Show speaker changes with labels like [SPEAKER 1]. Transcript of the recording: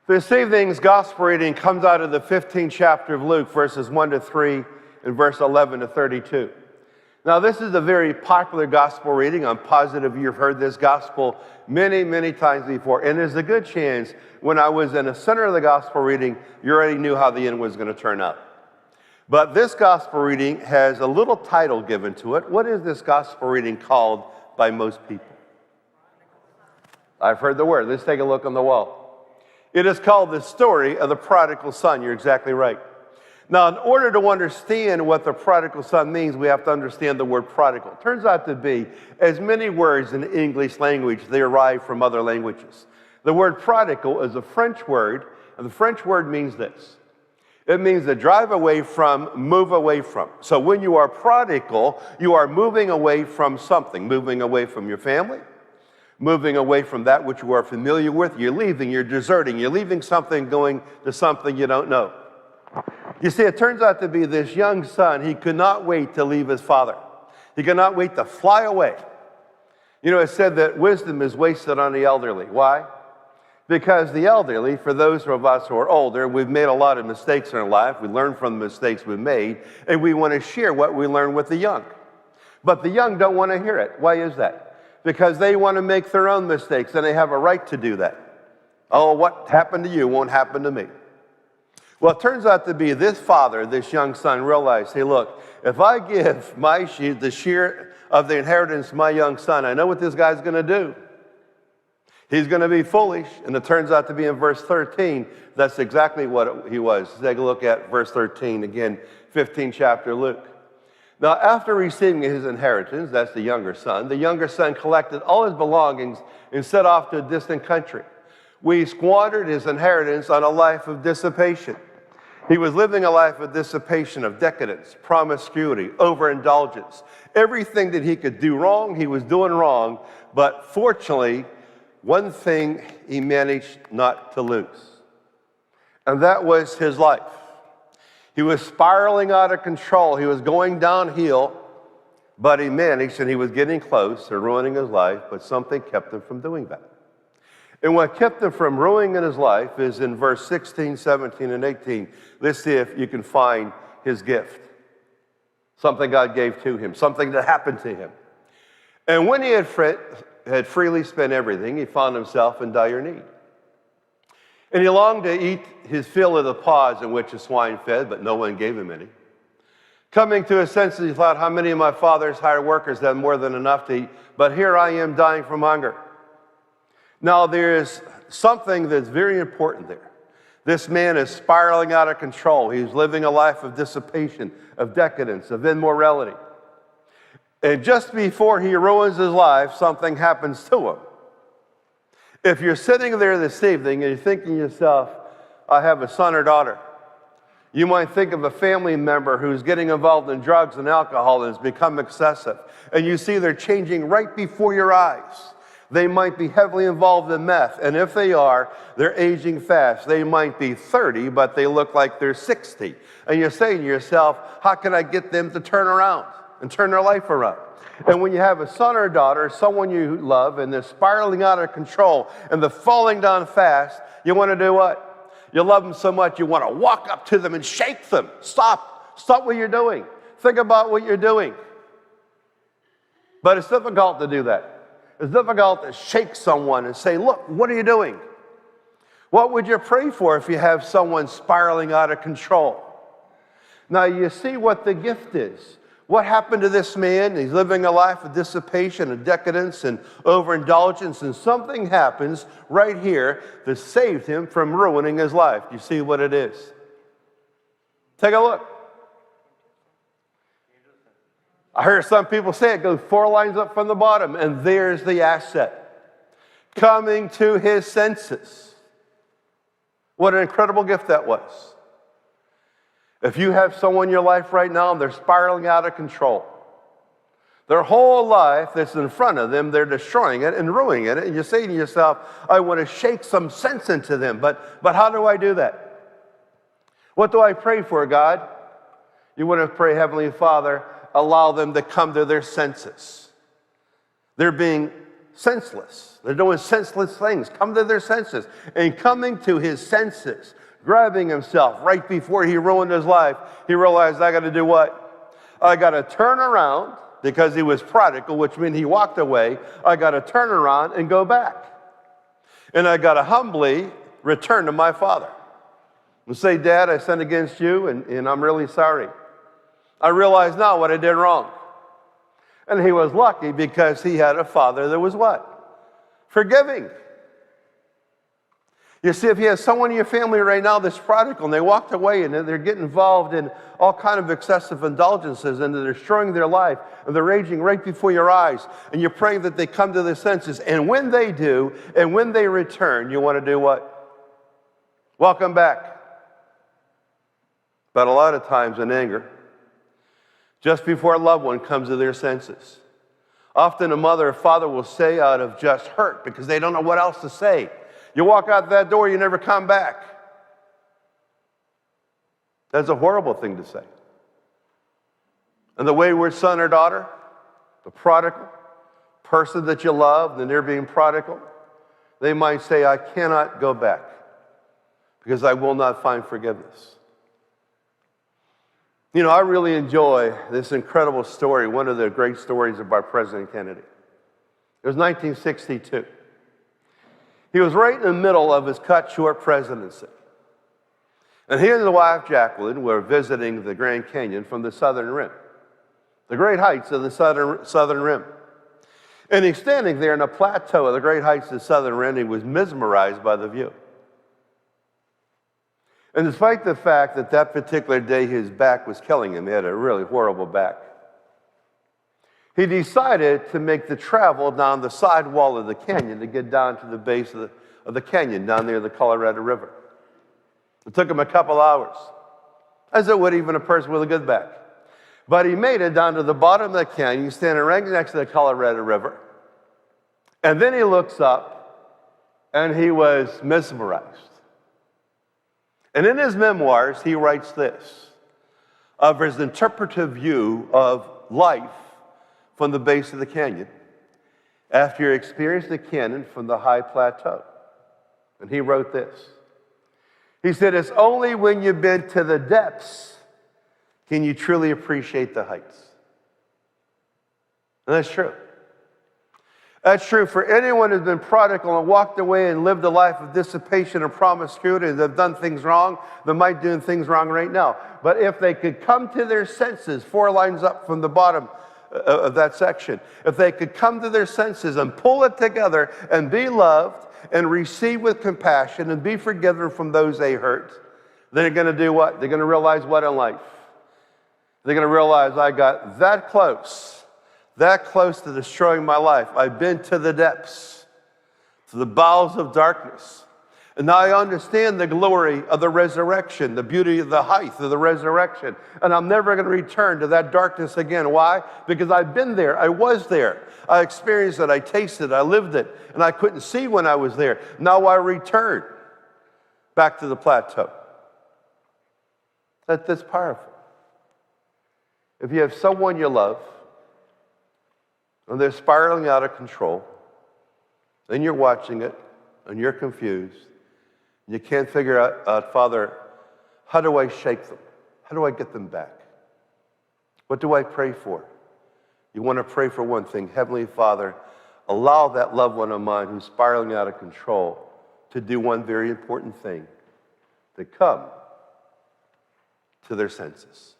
[SPEAKER 1] This evening's gospel reading comes out of the 15th chapter of Luke, verses 1 to 3 and verse 11 to 32. Now, this is a very popular gospel reading. I'm positive you've heard this gospel many, many times before. And there's a good chance when I was in the center of the gospel reading, you already knew how the end was going to turn out. But this gospel reading has a little title given to it. What is this gospel reading called by most people? I've heard the word. Let's take a look on the wall. It is called the story of the prodigal son. You're exactly right. Now, in order to understand what the prodigal son means, we have to understand the word prodigal. It turns out to be, as many words in the English language, they arrive from other languages. The word prodigal is a French word, and the French word means this. It means to drive away from, move away from. So when you are prodigal, you are moving away from something, moving away from your family, moving away from that which you are familiar with. You're leaving, you're deserting, you're leaving something, going to something you don't know. You see, it turns out to be this young son, he could not wait to leave his father. He could not wait to fly away. You know, it's said that wisdom is wasted on the elderly. Why? Because the elderly, for those of us who are older, we've made a lot of mistakes in our life. We learn from the mistakes we've made, and we want to share what we learn with the young. But the young don't want to hear it. Why is that? Because they want to make their own mistakes, and they have a right to do that. Oh, what happened to you won't happen to me. Well, it turns out to be this father, this young son, realized, hey, look, if I give the share of the inheritance to my young son, I know what this guy's going to do. He's going to be foolish. And it turns out to be in verse 13, that's exactly what he was. Take a look at verse 13, again, 15th chapter Luke. Now, after receiving his inheritance, that's the younger son collected all his belongings and set off to a distant country. We squandered his inheritance on a life of dissipation. He was living a life of dissipation, of decadence, promiscuity, overindulgence. Everything that he could do wrong, he was doing wrong. But fortunately, one thing he managed not to lose, and that was his life. He was spiraling out of control. He was going downhill, but he managed, and he was getting close to ruining his life, but something kept him from doing that. And what kept him from ruining his life is in verse 16, 17, and 18. Let's see if you can find his gift. Something God gave to him, something that happened to him. And when he had freely spent everything, he found himself in dire need. And he longed to eat his fill of the pods in which the swine fed, but no one gave him any. Coming to his senses, he thought, how many of my father's hired workers have more than enough to eat? But here I am dying from hunger. Now, there is something that's very important there. This man is spiraling out of control. He's living a life of dissipation, of decadence, of immorality. And just before he ruins his life, something happens to him. If you're sitting there this evening and you're thinking to yourself, I have a son or daughter, you might think of a family member who's getting involved in drugs and alcohol and has become excessive. And you see they're changing right before your eyes. They might be heavily involved in meth, and if they are, they're aging fast. They might be 30, but they look like they're 60. And you're saying to yourself, how can I get them to turn around and turn their life around? And when you have a son or daughter, someone you love, and they're spiraling out of control, and they're falling down fast, you want to do what? You love them so much, you want to walk up to them and shake them. Stop what you're doing. Think about what you're doing. But it's difficult to do that. It's difficult to shake someone and say, look, what are you doing? What would you pray for if you have someone spiraling out of control? Now, you see what the gift is. What happened to this man? He's living a life of dissipation, of decadence, and overindulgence, and something happens right here that saved him from ruining his life. You see what it is? Take a look. I heard some people say it goes 4 lines up from the bottom, and there's the asset. Coming to his senses. What an incredible gift that was. If you have someone in your life right now and they're spiraling out of control, their whole life that's in front of them, they're destroying it and ruining it, and you're saying to yourself, I want to shake some sense into them, but how do I do that? What do I pray for, God? You want to pray, Heavenly Father, allow them to come to their senses. They're being senseless. They're doing senseless things. Come to their senses. And coming to his senses, grabbing himself right before he ruined his life, he realized, I got to do what? I got to turn around, because he was prodigal, which means he walked away. I got to turn around and go back. And I got to humbly return to my father and say, Dad, I sinned against you, and I'm really sorry. I realize now what I did wrong. And he was lucky because he had a father that was what? Forgiving. You see, if you have someone in your family right now that's prodigal and they walked away and they're getting involved in all kind of excessive indulgences and they're destroying their life and they're raging right before your eyes, and you're praying that they come to their senses, and when they do and when they return, you want to do what? Welcome back. But a lot of times in anger, just before a loved one comes to their senses, often a mother or father will say out of just hurt because they don't know what else to say. You walk out that door, you never come back. That's a horrible thing to say. And the wayward son or daughter, the prodigal person that you love, and they're being prodigal, they might say, I cannot go back because I will not find forgiveness. You know, I really enjoy this incredible story, one of the great stories about President Kennedy. It was 1962. He was right in the middle of his cut short presidency. And he and his wife, Jacqueline, were visiting the Grand Canyon from the southern rim, the great heights of the southern rim. And he's standing there in a plateau of the great heights of the southern rim. He was mesmerized by the view. And despite the fact that that particular day his back was killing him, he had a really horrible back, he decided to make the travel down the side wall of the canyon to get down to the base of the canyon down near the Colorado River. It took him a couple hours, as it would even a person with a good back. But he made it down to the bottom of the canyon, standing right next to the Colorado River. And then he looks up, and he was mesmerized. And in his memoirs, he writes this of his interpretive view of life from the base of the canyon after he experienced the canyon from the high plateau. And he wrote this. He said, it's only when you've been to the depths can you truly appreciate the heights. And that's true. That's true for anyone who's been prodigal and walked away and lived a life of dissipation and promiscuity, and they've done things wrong, they might be doing things wrong right now. But if they could come to their senses, 4 lines up from the bottom of that section, if they could come to their senses and pull it together and be loved and receive with compassion and be forgiven from those they hurt, they're going to do what? They're going to realize what in life? They're going to realize I got that close to destroying my life. I've been to the depths, to the bowels of darkness. And now I understand the glory of the resurrection, the beauty of the height of the resurrection. And I'm never going to return to that darkness again. Why? Because I've been there. I was there. I experienced it. I tasted it. I lived it. And I couldn't see when I was there. Now I return back to the plateau. That's powerful. If you have someone you love, and they're spiraling out of control, and you're watching it, and you're confused, and you can't figure out, Father, how do I shake them? How do I get them back? What do I pray for? You want to pray for one thing. Heavenly Father, allow that loved one of mine who's spiraling out of control to do one very important thing, to come to their senses.